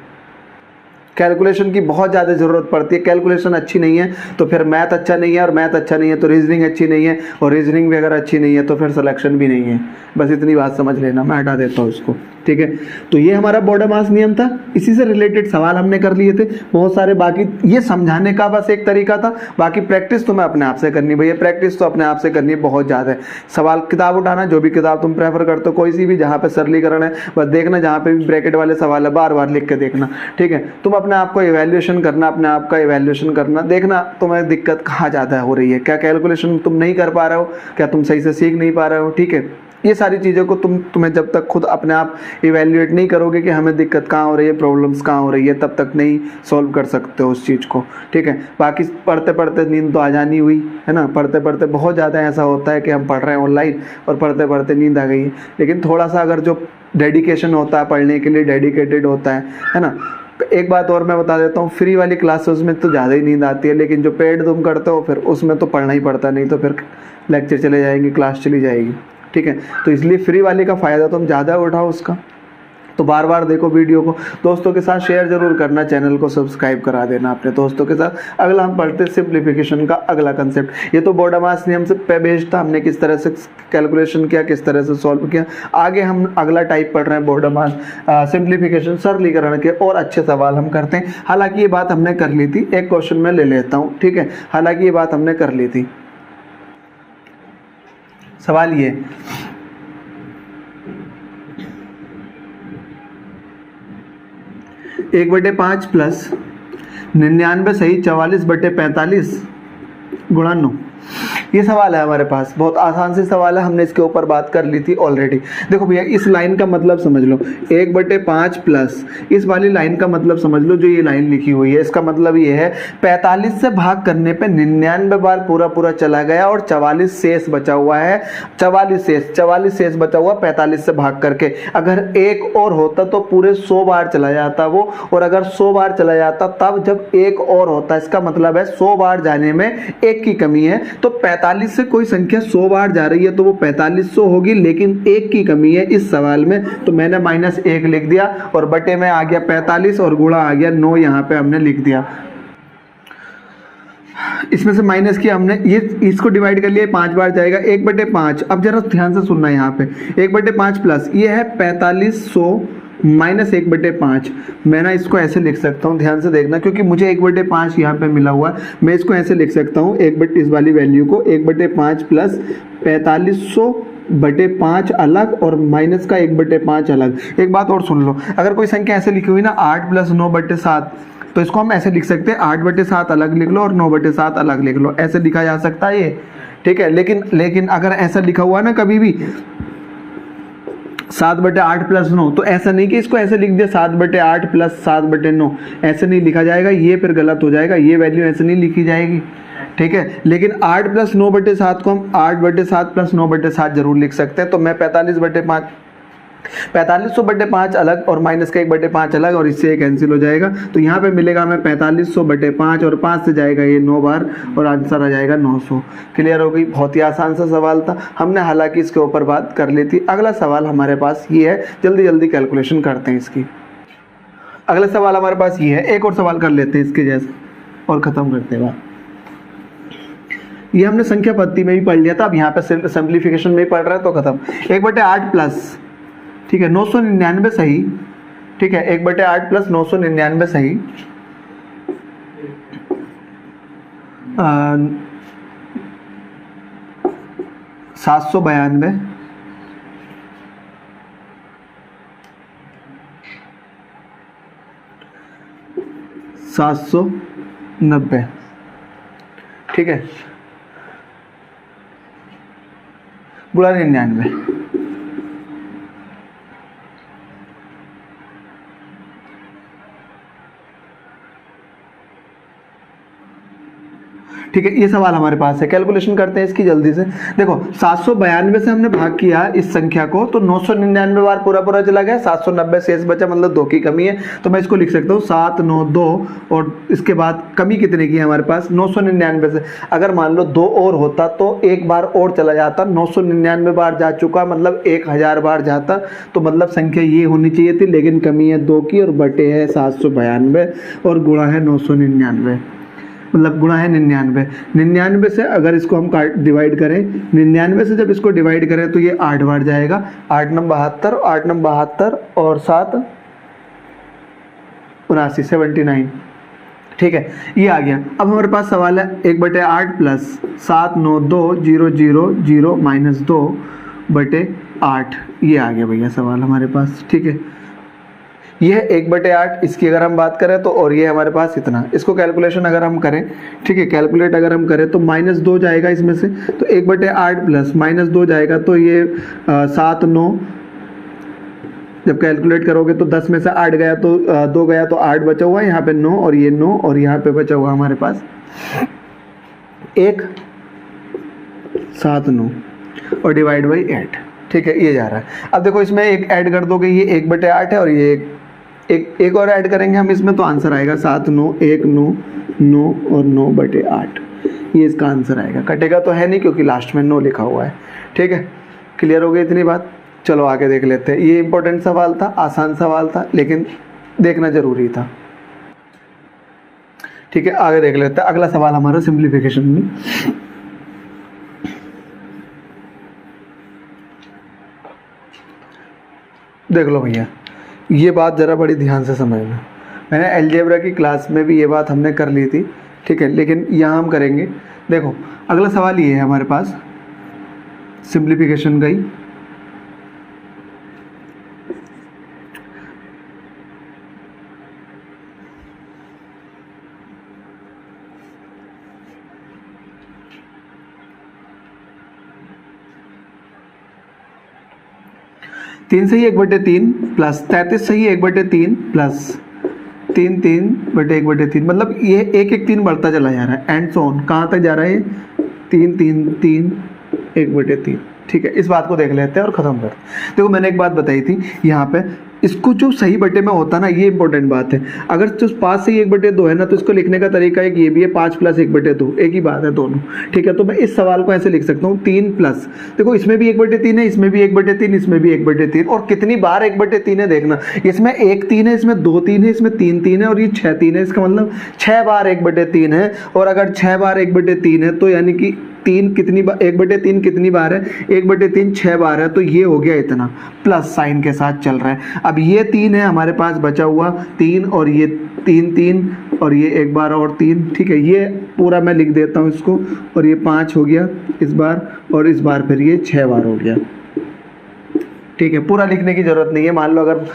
कैलकुलेशन की बहुत ज़्यादा ज़रूरत पड़ती है। कैलकुलेशन अच्छी नहीं है तो फिर मैथ अच्छा नहीं है, और मैथ अच्छा नहीं है तो रीजनिंग अच्छी नहीं है, और रीजनिंग भी अगर अच्छी नहीं है तो फिर सिलेक्शन भी नहीं है। बस इतनी बात समझ लेना, मैं हटा देता हूँ इसको। ठीक है, तो ये हमारा बॉर्डर मास नियम था। इसी से रिलेटेड सवाल हमने कर लिए थे बहुत सारे। बाकी ये समझाने का बस एक तरीका था, बाकी प्रैक्टिस तुम्हें अपने आप से करनी। भैया प्रैक्टिस तो अपने आप से करनी है, बहुत ज़्यादा है। सवाल किताब उठाना, जो भी किताब तुम प्रेफर करते हो, कोई सी भी, जहाँ पे सरलीकरण है बस देखना, जहाँ पे भी ब्रैकेट वाले सवाल है बार बार लिख के देखना। ठीक है, तुम अपने आप को इवैल्यूएशन करना, अपने आप का इवैल्यूएशन करना, देखना तुम्हें दिक्कत कहाँ ज़्यादा हो रही है। क्या कैलकुलेशन तुम नहीं कर पा रहे हो, क्या तुम सही से सीख नहीं पा रहे हो। ठीक है, ये सारी चीज़ों को तुम्हें जब तक खुद अपने आप इवैल्यूएट नहीं करोगे कि हमें दिक्कत कहाँ हो रही है, प्रॉब्लम्स कहाँ हो रही है, तब तक नहीं सॉल्व कर सकते हो उस चीज़ को। ठीक है, बाकी पढ़ते पढ़ते नींद तो आ जानी हुई है ना। पढ़ते पढ़ते बहुत ज़्यादा ऐसा होता है कि हम पढ़ रहे हैं ऑनलाइन और पढ़ते पढ़ते नींद आ गई है। लेकिन थोड़ा सा अगर जो डेडिकेशन होता है, पढ़ने के लिए डेडिकेटेड होता है ना। एक बात और मैं बता देता हूँ, फ्री वाली क्लासेस में तो ज़्यादा ही नींद आती है, लेकिन जो पेड तुम करते हो फिर उसमें तो पढ़ना ही पड़ता, नहीं तो फिर लेक्चर चले जाएंगे, क्लास चली जाएगी। ठीक है, तो इसलिए फ्री वाले का फ़ायदा तुम ज़्यादा उठाओ उसका। तो बार बार देखो वीडियो को, दोस्तों के साथ शेयर जरूर करना, चैनल को सब्सक्राइब करा देना अपने दोस्तों के साथ। अगला हम पढ़ते सिंप्लीफिकेशन का अगला कंसेप्ट। ये तो बॉर्डर मास नियम से पे बेस्ड था, हमने किस तरह से कैलकुलेशन किया, किस तरह से सॉल्व किया। आगे हम अगला टाइप पढ़ रहे हैं बॉर्डर मास सिंप्लीफिकेशन, सरलीकरण के और अच्छे सवाल हम करते हैं। हालांकि ये बात हमने कर ली थी, एक क्वेश्चन में ले लेता हूँ। ठीक है, हालांकि ये बात हमने कर ली थी। सवाल ये, 1/5 प्लस 99 सही 44/45 गुणा 9। ये सवाल है हमारे पास, बहुत आसान से सवाल है, हमने इसके ऊपर बात कर ली थी ऑलरेडी। देखो भैया इस लाइन का मतलब समझ लो, 1/5 प्लस इस वाली लाइन का मतलब समझ लो, जो ये लाइन लिखी हुई है इसका मतलब ये है 45 से भाग करने पे 99 बार पूरा पूरा चला गया और 44 शेष बचा हुआ है। 44 शेष बचा हुआ 45 से भाग करके। अगर एक और होता तो पूरे 100 बार चला जाता वो, और अगर 100 बार चला जाता तब जब एक और होता, इसका मतलब है 100 बार जाने में एक की कमी है। तो 45 से कोई संख्या 100 बार जा रही है तो वो 4500 होगी, लेकिन एक की कमी है इस सवाल में, तो मैंने -1 लिख दिया और बटे में आ गया 45 और गुणा आ गया 9, यहाँ पे हमने लिख दिया। इसमें से माइनस किया हमने, ये इसको डिवाइड कर लिया, 5 बार जाएगा 1/5। अब जरा ध्यान से सुनना, यहाँ पे 1/5 प्लस ये है 4500 माइनस 1/5। मैं ना इसको ऐसे लिख सकता हूँ, ध्यान से देखना, क्योंकि मुझे 1/5 यहाँ पे मिला हुआ है। मैं इसको ऐसे लिख सकता हूँ, इस वाली वैल्यू को 1/5 प्लस 4500/5 अलग और माइनस का 1/5 अलग। एक बात और सुन लो, अगर कोई संख्या ऐसे लिखी हुई ना 8 + 9/7, तो इसको हम ऐसे लिख सकते हैं 8/7 अलग लिख लो और 9/7 अलग लिख लो, ऐसे लिखा जा सकता है ये। ठीक है, लेकिन अगर ऐसा लिखा हुआ ना कभी भी 7/8 + 9, तो ऐसा नहीं कि इसको ऐसे लिख दिया 7/8 प्लस 7/9, ऐसे नहीं लिखा जाएगा, ये फिर गलत हो जाएगा, ये वैल्यू ऐसे नहीं लिखी जाएगी। ठीक है, लेकिन 8 + 9/7 को हम 8/7 प्लस 9/7 जरूर लिख सकते हैं। तो मैं 45/5 4500 बटे 5 अलग और माइनस का 1/5 अलग, और इससे ये कैंसिल हो जाएगा। तो यहाँ पे मिलेगा हमें 4500 बटे 5 और 5 से जाएगा ये 9 बार और आंसर आ जाएगा 900। क्लियर हो गई? बहुत ही आसान सा सवाल था, हमने हालांकि इसके ऊपर बात कर ली थी। अगला सवाल हमारे पास ये है, जल्दी जल्दी कैलकुलेशन करते हैं इसकी। अगला सवाल हमारे पास ये है, एक और सवाल कर लेते हैं इसके जैसे और ख़त्म करते हैं बात। ये हमने संख्या पद्धति में भी पढ़ लिया था, अब यहाँ पे सिंप्लीफिकेशन में ही पढ़ रहे हैं तो खत्म। 1/8 प्लस, ठीक है, 999 सही, ठीक है, 1/8 प्लस 999 सही, 792, 790, ठीक है, गुणा 99, ठीक है। ये सवाल हमारे पास है, कैलकुलेशन करते हैं इसकी जल्दी से। देखो 792 से हमने भाग किया इस संख्या को, तो 999 बार पूरा पूरा चला गया, 790 शेष बचा, मतलब 2 की कमी है। तो मैं इसको लिख सकता हूँ 792, और इसके बाद कमी कितने की है हमारे पास 999 से। अगर मान लो 2 और होता तो एक बार और चला जाता, 999 बार जा चुका, मतलब 1000 बार जाता, तो मतलब संख्या ये होनी चाहिए थी, लेकिन कमी है 2 की और बटे है 792 और गुणा है 999, मतलब गुणा है 99। 99 से अगर इसको हम डिवाइड करें, 99 से जब इसको डिवाइड करें तो ये 8 बार जाएगा, 8 9 72, 8 9 72 और 7 79, 79, ठीक है, ये आ गया। अब हमारे पास सवाल है 1/8 प्लस 792,000 माइनस 2/8, ये आ गया भैया सवाल हमारे पास, ठीक है। ये है 1/8, इसकी अगर हम बात करें तो, और ये हमारे पास इतना, इसको कैलकुलेशन अगर हम करें, ठीक है, कैलकुलेट अगर हम करें तो -2 जाएगा इसमें से, तो 1/8 प्लस -2 जाएगा, तो ये 7 9, जब कैलकुलेट करोगे तो 10 में से 8 गया तो 2 गया तो 8 बचा हुआ, यहाँ पे 9 और ये 9 और यहाँ पे बचा हुआ हमारे पास 1 7 9 और डिवाइड बाई 8, ठीक है, ये जा रहा है। अब देखो इसमें एक ऐड कर दोगे, ये 1/8 है और ये एक और ऐड करेंगे हम इसमें, तो आंसर आएगा 7 9 1 9 9 और 9/8, ये इसका आंसर आएगा। कटेगा तो है नहीं क्योंकि लास्ट में 9 लिखा हुआ है, ठीक है। क्लियर हो गई इतनी बात? चलो आगे देख लेते हैं। ये इंपॉर्टेंट सवाल था, आसान सवाल था, लेकिन देखना जरूरी था, ठीक है। आगे देख लेते हैं अगला सवाल हमारा सिंप्लीफिकेशन में। देख लो भैया, ये बात ज़रा बड़ी ध्यान से समझना। मैंने अलजेब्रा की क्लास में भी ये बात हमने कर ली थी, ठीक है, लेकिन यहाँ हम करेंगे। देखो अगला सवाल ये है हमारे पास, सिंप्लीफिकेशन गई, तीन सही 1/3 प्लस 33 सही 1/3 प्लस 3 3/1/3, मतलब ये 1 1 3 बढ़ता चला जा रहा है, एंड सो ऑन। कहाँ तक जा रहा है? 3 3 3 1/3, ठीक है। इस बात को देख लेते हैं और ख़त्म करते हैं। देखो मैंने एक बात बताई थी यहाँ पे, इसको जो सही बटे में होता ना, ये इंपॉर्टेंट बात है। अगर जो 5 से 1/2 है ना, तो इसको लिखने का तरीका एक ये भी है, 5 प्लस 1/2, एक ही बात है दोनों, ठीक है। तो मैं इस सवाल को ऐसे लिख सकता हूँ 3 प्लस, देखो इसमें भी 1/3 है, इसमें भी 1/3, इसमें भी 1/3, और कितनी बार 1/3 है देखना, इसमें 1 3 है, इसमें 2 3 है, इसमें 3 3 है और ये 6 3 है। इसका मतलब 6 बार 1/3 है, और अगर 6 बार 1/3 है तो यानी कि 3 कितनी बार 1/3 कितनी बार है? 1/3 6 बार है, तो ये हो गया इतना, प्लस साइन के साथ चल रहा है। अब ये 3 है हमारे पास बचा हुआ 3, और ये 3 3 और ये एक बार और 3, ठीक है। ये पूरा मैं लिख देता हूँ इसको, और ये 5 हो गया इस बार, और इस बार फिर ये 6 बार हो गया, ठीक है। पूरा लिखने की जरूरत नहीं है, मान लो अगर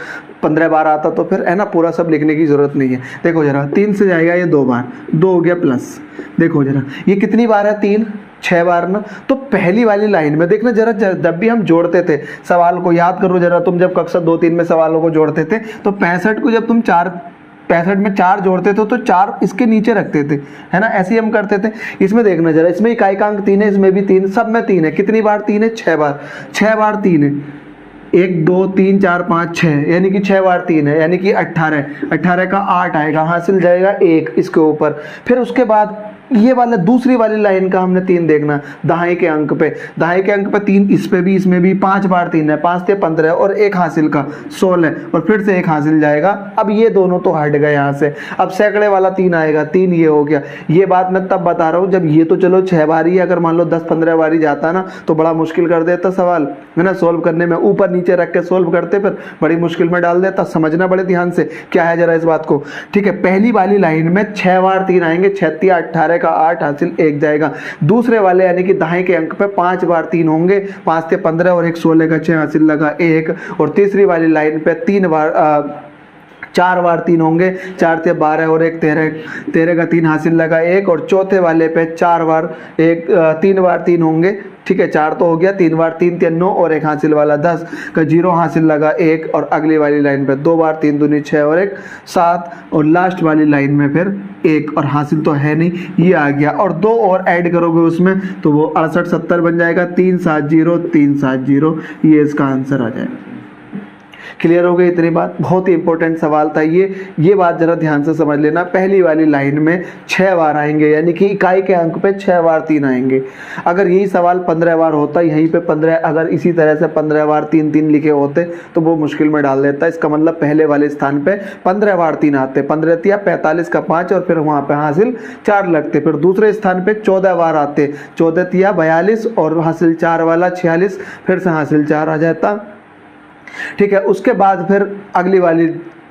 15 बार आता तो फिर है ना, पूरा सब लिखने की जरूरत नहीं है। देखो जरा 3 से जाएगा ये 2 बार, 2 हो गया प्लस, देखो जरा ये कितनी बार है? 3 6 बार ना। तो पहली वाली लाइन में देखना जरा, जब भी हम जोड़ते थे सवाल को, याद करो जरा, तुम जब कक्षा 2 3 में सवालों को जोड़ते थे तो 65 को जब तुम 65 में 4 जोड़ते थे तो 4 इसके नीचे रखते थे, है ना, ऐसे ही हम करते थे। इसमें देखना जरा, इसमें इकाई का अंक 3 है, इसमें भी 3, सब में 3 है। कितनी बार 3 है? 6 बार, 6 बार 3 है, 1 2 3 4 5 6 यानी कि 6 बार 3 है, यानी कि 18, 18 का 8 आएगा, हासिल जाएगा 1 इसके ऊपर। फिर उसके बाद ये वाला दूसरी वाली लाइन का हमने 3 देखना, दाएं के अंक पे, दाएं के अंक पे 3, इस पे भी इसमें भी 5 बार 3 है, 5 से 15 और 1 हासिल का 16 और फिर से 1 हासिल जाएगा। अब ये दोनों तो हट गए यहाँ से, अब सैकड़े वाला 3 आएगा, 3 ये हो गया। ये बात मैं तब बता रहा हूँ जब ये तो चलो 6 बारी, अगर मान लो 10-15 बारी जाता ना तो बड़ा मुश्किल कर देता सवाल, है ना, सोल्व करने में, ऊपर नीचे रख के सोल्व करते फिर बड़ी मुश्किल में डाल देता। समझना बड़े ध्यान से क्या है जरा इस बात को, ठीक है। पहली वाली लाइन में 6 बार 3 आएंगे, 6 18 का 8 हासिल 1 जाएगा। दूसरे वाले यानी कि दाएं के अंक पे 5 बार 3 होंगे, 5 से 15 और 1 16 का 6 हासिल लगा 1। और तीसरी वाली लाइन पे 4 बार 3 होंगे, 4 से 12 और 1 13, 13 का 3 हासिल लगा 1। और चौथे वाले पे 3 बार 3 होंगे, ठीक है, 4 तो हो गया, 3 बार 3 9 और 1 हासिल वाला 10 का 0 हासिल लगा 1। और अगली वाली लाइन पे 2 बार 3 दूनी 6 और 1 7। और लास्ट वाली लाइन में फिर 1 और हासिल तो है नहीं, ये आ गया। और 2 और ऐड करोगे उसमें तो वो 68 70 बन जाएगा, 370 370, ये इसका आंसर आ जाएगा। क्लियर हो गई इतनी बात? बहुत ही इंपॉर्टेंट सवाल था ये बात जरा ध्यान से समझ लेना। पहली वाली लाइन में 6 बार आएंगे, यानी कि इकाई के अंक पे 6 बार 3 आएंगे। अगर यही सवाल 15 बार होता, यहीं पे 15, अगर इसी तरह से 15 बार 3 3 लिखे होते तो वो मुश्किल में डाल देता। इसका मतलब पहले वाले स्थान पे 15 बार 3 आते, 15 तिया 45 का 5 और फिर वहाँ पे हासिल 4 लगते। फिर दूसरे स्थान पे 14 बार आते, 14 तिया 42 और हासिल 4 वाला 46, फिर से हासिल 4 आ जाता, ठीक है। उसके बाद फिर अगली वाली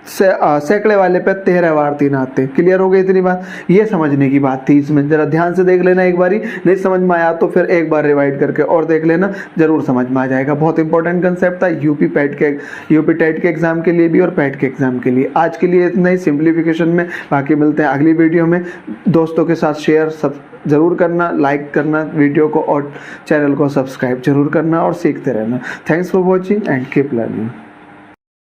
सैकड़े वाले पे 13 बार 3 आते। क्लियर हो गई इतनी बात? ये समझने की बात थी, इसमें जरा ध्यान से देख लेना एक बारी, नहीं समझ में आया तो फिर एक बार रिवाइड करके और देख लेना, जरूर समझ में आ जाएगा। बहुत इंपॉर्टेंट कंसेप्ट था यूपी टेट के एग्जाम के लिए भी और पैट के एग्जाम के लिए। आज के लिए इतना ही सिंप्लीफिकेशन में, बाकी मिलते हैं अगली वीडियो में। दोस्तों के साथ शेयर सब जरूर करना, लाइक करना वीडियो को और चैनल को सब्सक्राइब जरूर करना और सीखते रहना। Thanks for watching and keep learning.